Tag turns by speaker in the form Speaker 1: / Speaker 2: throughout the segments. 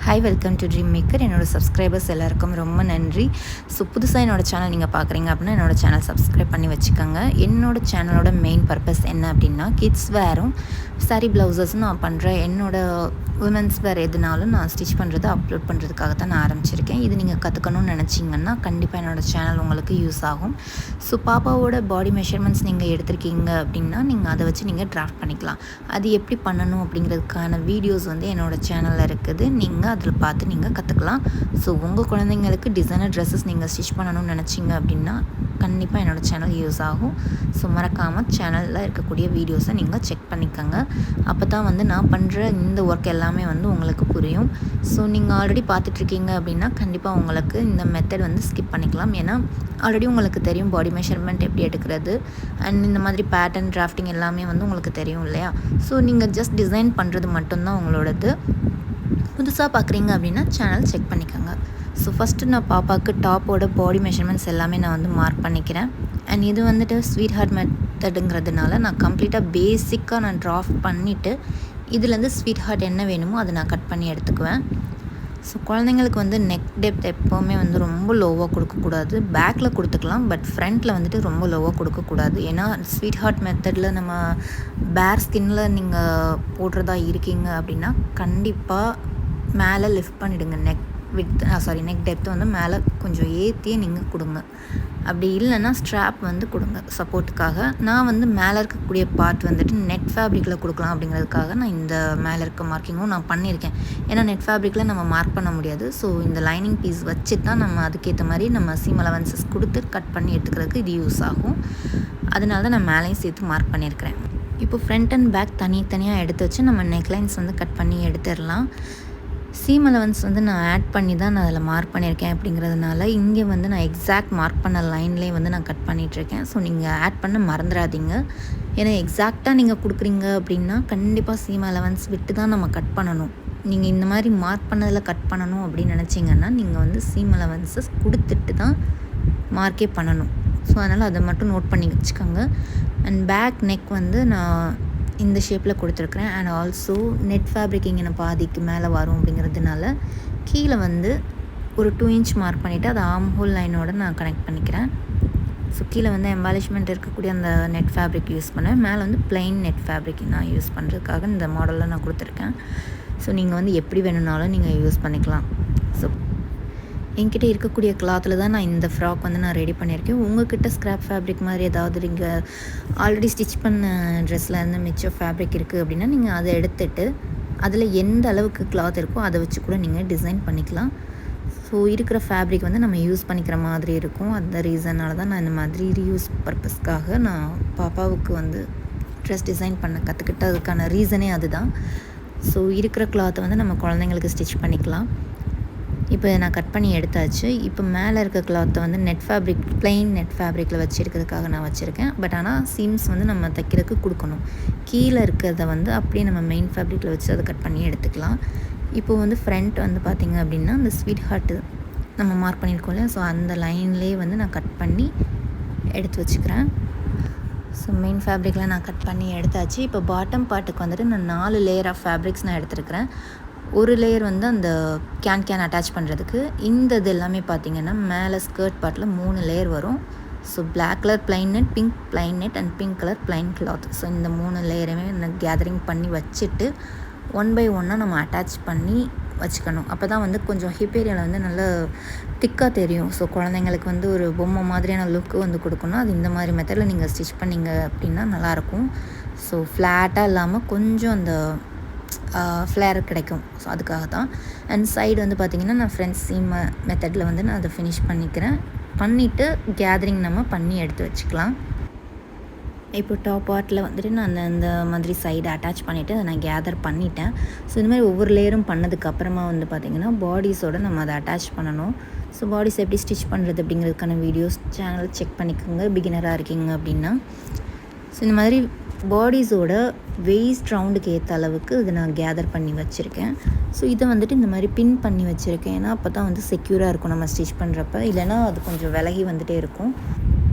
Speaker 1: Hi welcome to dream maker. என்னோடய subscribers எல்லாருக்கும் ரொம்ப நன்றி. ஸோ புதுசாக என்னோடய சேனல் நீங்கள் பார்க்குறீங்க அப்படின்னா என்னோடய சேனல் சப்ஸ்கிரைப் பண்ணி வச்சுக்கோங்க. என்னோடய சேனலோட மெயின் பர்பஸ் என்ன அப்படின்னா கிட்ஸ் வேரும் சாரீ ப்ளவுசஸும் நான் பண்ணுறேன். என்னோடய உமன்ஸ் வேர் எதுனாலும் நான் ஸ்டிச் பண்ணுறது அப்லோட் பண்ணுறதுக்காக தான் நான் ஆரம்பிச்சிருக்கேன். இது நீங்கள் கற்றுக்கணும்னு நினச்சிங்கன்னா கண்டிப்பாக என்னோடய சேனல் உங்களுக்கு யூஸ் ஆகும். ஸோ பாப்பாவோட பாடி மெஷர்மெண்ட்ஸ் நீங்கள் எடுத்திருக்கீங்க அப்படின்னா நீங்கள் அதை வச்சு நீங்கள் டிராஃப்ட் பண்ணிக்கலாம். அது எப்படி பண்ணணும் அப்படிங்கிறதுக்கான வீடியோஸ் வந்து என்னோடய சேனலில் இருக்குது. நீங்கள் அதில் பார்த்து நீங்கள் கற்றுக்கலாம். ஸோ உங்கள் குழந்தைங்களுக்கு டிசைனர் ட்ரெஸ்ஸஸ் நீங்கள் ஸ்டிச் பண்ணணும்னு நினச்சிங்க அப்படின்னா கண்டிப்பாக என்னோடய சேனல் யூஸ் ஆகும். ஸோ மறக்காமல் சேனலில் இருக்கக்கூடிய வீடியோஸை நீங்கள் செக் பண்ணிக்கோங்க. அப்போ தான் வந்து நான் பண்ணுற இந்த ஒர்க் எல்லாமே வந்து உங்களுக்கு புரியும். ஸோ நீங்கள் ஆல்ரெடி பார்த்துட்ருக்கீங்க அப்படின்னா கண்டிப்பாக உங்களுக்கு இந்த மெத்தட் வந்து ஸ்கிப் பண்ணிக்கலாம். ஏன்னா ஆல்ரெடி உங்களுக்கு தெரியும் பாடி மெஷர்மெண்ட் எப்படி எடுக்கிறது அண்ட் இந்த மாதிரி பேட்டர்ன் டிராஃப்டிங் எல்லாமே வந்து உங்களுக்கு தெரியும் இல்லையா. ஸோ நீங்கள் ஜஸ்ட் டிசைன் பண்ணுறது மட்டும்தான் உங்களோடது. புதுசாக பார்க்குறீங்க அப்படின்னா சேனல் செக் பண்ணிக்கோங்க. ஸோ ஃபஸ்ட்டு நான் பாப்பாவுக்கு டாப்போட பாடி மெஷர்மெண்ட்ஸ் எல்லாமே நான் வந்து மார்க் பண்ணிக்கிறேன். அண்ட் இது வந்துட்டு ஸ்வீட் ஹார்ட் மெத்தடுங்கிறதுனால நான் கம்ப்ளீட்டாக பேசிக்காக நான் ட்ராஃப்ட் பண்ணிவிட்டு இதுலேருந்து ஸ்வீட் ஹார்ட் என்ன வேணுமோ அதை நான் கட் பண்ணி எடுத்துக்குவேன். ஸோ குழந்தைங்களுக்கு வந்து நெக் டெப்த் எப்போவுமே வந்து ரொம்ப லோவாக கொடுக்கக்கூடாது. பேக்கில் கொடுத்துக்கலாம், பட் ஃப்ரண்ட்டில் வந்துட்டு ரொம்ப லோவாக கொடுக்கக்கூடாது. ஏன்னா ஸ்வீட் ஹார்ட் மெத்தடில் நம்ம பேர் ஸ்கின்னில் நீங்கள் போடுறதா இருக்கீங்க அப்படின்னா கண்டிப்பாக மேலே லிஃப்ட் பண்ணிவிடுங்க. நெக் டெப்த் வந்து மேலே கொஞ்சம் ஏற்றியே நீங்கள் கொடுங்க. அப்படி இல்லைன்னா ஸ்ட்ராப் வந்து கொடுங்க சப்போர்ட்டுக்காக. நான் வந்து மேலே இருக்கக்கூடிய பார்ட் வந்துட்டு நெட் ஃபேப்ரிக்கில் கொடுக்கலாம் அப்படிங்கிறதுக்காக நான் இந்த மேலே இருக்க மார்க்கிங்கும் நான் பண்ணியிருக்கேன். ஏன்னா நெட் ஃபேப்ரிக்கில் நம்ம மார்க் பண்ண முடியாது. ஸோ இந்த லைனிங் பீஸ் வச்சு தான் நம்ம அதுக்கேற்ற மாதிரி நம்ம சீம் அலவன்சஸ் கொடுத்து கட் பண்ணி எடுத்துக்கிறதுக்கு இது யூஸ் ஆகும். அதனால தான் நான் மேலேயும் சேர்த்து மார்க் பண்ணியிருக்கிறேன். இப்போ ஃப்ரண்ட் அண்ட் பேக் தனித்தனியாக எடுத்து வச்சு நம்ம நெக்லைன்ஸ் வந்து கட் பண்ணி எடுத்துடலாம். சீம் அலவன்ஸ் வந்து நான் ஆட் பண்ணி தான் நான் அதில் மார்க் பண்ணியிருக்கேன். அப்படிங்கிறதுனால இங்கே வந்து நான் எக்ஸாக்ட் மார்க் பண்ண லைன்லேயே வந்து நான் கட் பண்ணிகிட்ருக்கேன். ஸோ நீங்கள் ஆட் பண்ண மறந்துடாதீங்க. ஏன்னா எக்ஸாக்டாக நீங்கள் கொடுக்குறீங்க அப்படின்னா கண்டிப்பாக சீம் அலவன்ஸ் விட்டு தான் நம்ம கட் பண்ணணும். நீங்கள் இந்த மாதிரி மார்க் பண்ணதில் கட் பண்ணணும் அப்படின்னு நினச்சிங்கன்னா நீங்கள் வந்து சீம் அலவன்ஸஸ் கொடுத்துட்டு தான் மார்க்கே பண்ணணும். ஸோ அதனால் அதை மட்டும் நோட் பண்ணி வச்சுக்கோங்க. அண்ட் பேக் நெக் வந்து நான் இந்த ஷேப்பில் கொடுத்துருக்குறேன். அண்ட் ஆல்சோ நெட் ஃபேப்ரிக் இங்கே பாதிக்கு மேலே வரும் அப்படிங்கிறதுனால கீழே வந்து ஒரு 2 இன்ச் மார்க் பண்ணிவிட்டு அதை ஆர்ம் ஹோல் லைனோடு நான் கனெக்ட் பண்ணிக்கிறேன். ஸோ கீழே வந்து எம்பாலிஷ்மெண்ட் இருக்கக்கூடிய அந்த நெட் ஃபேப்ரிக் யூஸ் பண்ணேன். மேலே வந்து பிளெயின் நெட் ஃபேப்ரிக் நான் யூஸ் பண்ணுறதுக்காக இந்த மாடலில் நான் கொடுத்துருக்கேன். ஸோ நீங்கள் வந்து எப்படி வேணும்னாலும் நீங்கள் யூஸ் பண்ணிக்கலாம். ஸோ என்கிட்ட இருக்கக்கூடிய கிளாத்தில் தான் நான் இந்த ஃப்ராக் வந்து நான் ரெடி பண்ணியிருக்கேன். உங்கள்கிட்ட ஸ்க்ராப் ஃபேப்ரிக் மாதிரி ஏதாவது நீங்கள் ஆல்ரெடி ஸ்டிச் பண்ண ட்ரெஸ்ஸில் இருந்து மிச்சம் ஃபேப்ரிக் இருக்குது அப்படின்னா நீங்கள் அதை எடுத்துகிட்டு அதில் எந்த அளவுக்கு கிளாத் இருக்கோ அதை வச்சு கூட நீங்கள் டிசைன் பண்ணிக்கலாம். ஸோ இருக்கிற ஃபேப்ரிக் வந்து நம்ம யூஸ் பண்ணிக்கிற மாதிரி இருக்கும். அந்த ரீசனால் தான் நான் இந்த மாதிரி ரீயூஸ் பர்பஸ்க்காக நான் பாப்பாவுக்கு வந்து ட்ரெஸ் டிசைன் பண்ண கற்றுக்கிட்டதுக்கான ரீசனே அதுதான். ஸோ இருக்கிற கிளாத்தை வந்து நம்ம குழந்தைங்களுக்கு ஸ்டிச் பண்ணிக்கலாம். இப்போ நான் கட் பண்ணி எடுத்தாச்சு. இப்போ மேலே இருக்க கிளாத்தை வந்து நெட் ஃபேப்ரிக் பிளெயின் நெட் ஃபேப்ரிக்கில் வச்சுருக்கிறதுக்காக நான் வச்சுருக்கேன். பட் ஆனால் சீம்ஸ் வந்து நம்ம தைக்கிறதுக்கு கொடுக்கணும். கீழே இருக்கிறத வந்து அப்படியே நம்ம மெயின் ஃபேப்ரிக்கில் வச்சு அதை கட் பண்ணி எடுத்துக்கலாம். இப்போது வந்து ஃப்ரண்ட் வந்து பார்த்திங்க அப்படின்னா அந்த ஸ்வீட் ஹார்ட்டு நம்ம மார்க் பண்ணியிருக்கோம் இல்லையா. ஸோ அந்த லைன்லேயே வந்து நான் கட் பண்ணி எடுத்து வச்சுக்கிறேன். ஸோ மெயின் ஃபேப்ரிக்கில் நான் கட் பண்ணி எடுத்தாச்சு. இப்போ பாட்டம் பார்ட்டுக்கு வந்துட்டு நான் 4 லேயர் ஆஃப் ஃபேப்ரிக்ஸ் நான் எடுத்துருக்கிறேன். ஒரு லேயர் வந்து அந்த கேன் அட்டாச் பண்ணுறதுக்கு. இந்த இது எல்லாமே பார்த்திங்கன்னா மேலே ஸ்கர்ட் பார்ட்டில் 3 லேயர் வரும். So black colour plain net, pink plain net and pink colour plain cloth. So இந்த 3 லேயருமே நான் கேதரிங் பண்ணி வச்சுட்டு 1 by 1 நம்ம அட்டாச் பண்ணி வச்சுக்கணும். அப்போ தான் வந்து கொஞ்சம் ஹிப் ஏரியாவில் வந்து நல்லா திக்காக தெரியும். ஸோ குழந்தைங்களுக்கு வந்து ஒரு பொம்மை மாதிரியான லுக்கு வந்து கொடுக்கணும். அது இந்த மாதிரி மெத்தடில் நீங்கள் ஸ்டிச் பண்ணிங்க அப்படின்னா நல்லாயிருக்கும். ஸோ ஃப்ளாட்டாக இல்லாமல் கொஞ்சம் அந்த ஃப்ளேர் கிடைக்கும். ஸோ அதுக்காக தான். அண்ட் சைடு வந்து பார்த்திங்கன்னா நான் ஃப்ரெண்ட்ஸ் சீம் மெத்தடில் வந்து நான் அதை ஃபினிஷ் பண்ணிவிட்டு கேதரிங் நம்ம பண்ணி எடுத்து வச்சுக்கலாம். இப்போ டாப் பார்ட்டில் வந்துட்டு நான் அந்த மாதிரி சைடு அட்டாச் பண்ணிவிட்டு அதை நான் கேதர் பண்ணிட்டேன். ஸோ இந்த மாதிரி ஒவ்வொரு லேயரும் பண்ணதுக்கப்புறமா வந்து பார்த்திங்கன்னா பாடிஸோடு நம்ம அதை அட்டாச் பண்ணணும். ஸோ பாடிஸ் எப்படி ஸ்டிச் பண்ணுறது அப்படிங்கிறதுக்கான வீடியோஸ் சேனல் செக் பண்ணிக்கோங்க பிகினராக இருக்கீங்க அப்படின்னா. ஸோ இந்த மாதிரி பாடிஸோட வெயிஸ்ட் ரவுண்டுக்கு ஏற்ற அளவுக்கு இதை நான் கேதர் பண்ணி வச்சுருக்கேன். ஸோ இதை வந்துட்டு இந்த மாதிரி பின் பண்ணி வச்சுருக்கேன். ஏன்னா அப்போ தான் வந்து செக்யூராக இருக்கும் நம்ம ஸ்டிச் பண்ணுறப்ப. இல்லைனா அது கொஞ்சம் விலகி வந்துகிட்டே இருக்கும்.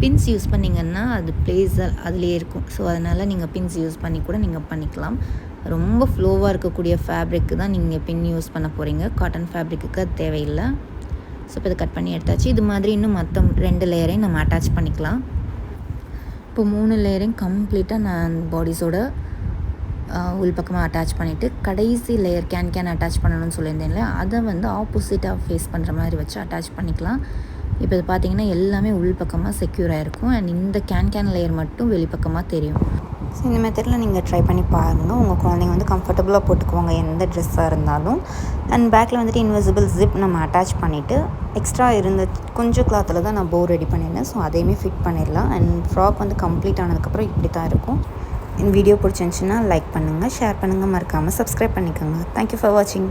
Speaker 1: பின்ஸ் யூஸ் பண்ணிங்கன்னா அது பிளேஸ் அதுலேயே இருக்கும். ஸோ அதனால் நீங்கள் பின்ஸ் யூஸ் பண்ணி கூட நீங்கள் பண்ணிக்கலாம். ரொம்ப ஃப்ளோவாக இருக்கக்கூடிய ஃபேப்ரிக்கு தான் நீங்கள் பின் யூஸ் பண்ண போகிறீங்க. காட்டன் ஃபேப்ரிக்கு அது தேவையில்லை. ஸோ இப்போ இதை கட் பண்ணி எடுத்தாச்சு. இது மாதிரி இன்னும் மற்ற 2 லேயரையும் நம்ம அட்டாச் பண்ணிக்கலாம். இப்போ 3 லேயரையும் கம்ப்ளீட்டாக நான் பாடிஸோட உள் பக்கமாக அட்டாச் பண்ணிவிட்டு கடைசி லேயர் கேன் அட்டாச் பண்ணணும்னு சொல்லியிருந்தேன் இல்லையா, அதை வந்து ஆப்போசிட்டாக ஃபேஸ் பண்ணுற மாதிரி வச்சு அட்டாச் பண்ணிக்கலாம். இப்போ இது பார்த்திங்கன்னா எல்லாமே உள் பக்கமாக செக்யூராக இருக்கும். அண்ட் இந்த கேன் லேயர் மட்டும் வெளிப்பக்கமாக தெரியும். ஸோ இந்த மெத்தடில் நீங்கள் ட்ரை பண்ணி பாருங்கள். உங்கள் குழந்தைங்க வந்து கம்ஃபர்டபுளாக போட்டுக்குவாங்க எந்த ட்ரெஸ்ஸாக இருந்தாலும். அண்ட் பேக்கில் வந்துட்டு இன்விசிபிள் ஜிப் நம்ம அட்டாச் பண்ணிவிட்டு எக்ஸ்ட்ரா இருந்த கொஞ்சம் கிளாத்தில் தான் நான் போ ரெடி பண்ணியிருந்தேன். ஸோ அதையுமே ஃபிட் பண்ணிடலாம். அண்ட் ஃப்ராக் வந்து கம்ப்ளீட் ஆனதுக்கப்புறம் இப்படி தான் இருக்கும். இந்த வீடியோ பிடிச்சிருந்துச்சின்னா லைக் பண்ணுங்கள், ஷேர் பண்ணுங்கள், மறக்காமல் சப்ஸ்கிரைப் பண்ணிக்கோங்க. தேங்க்யூ ஃபார் வாட்சிங்.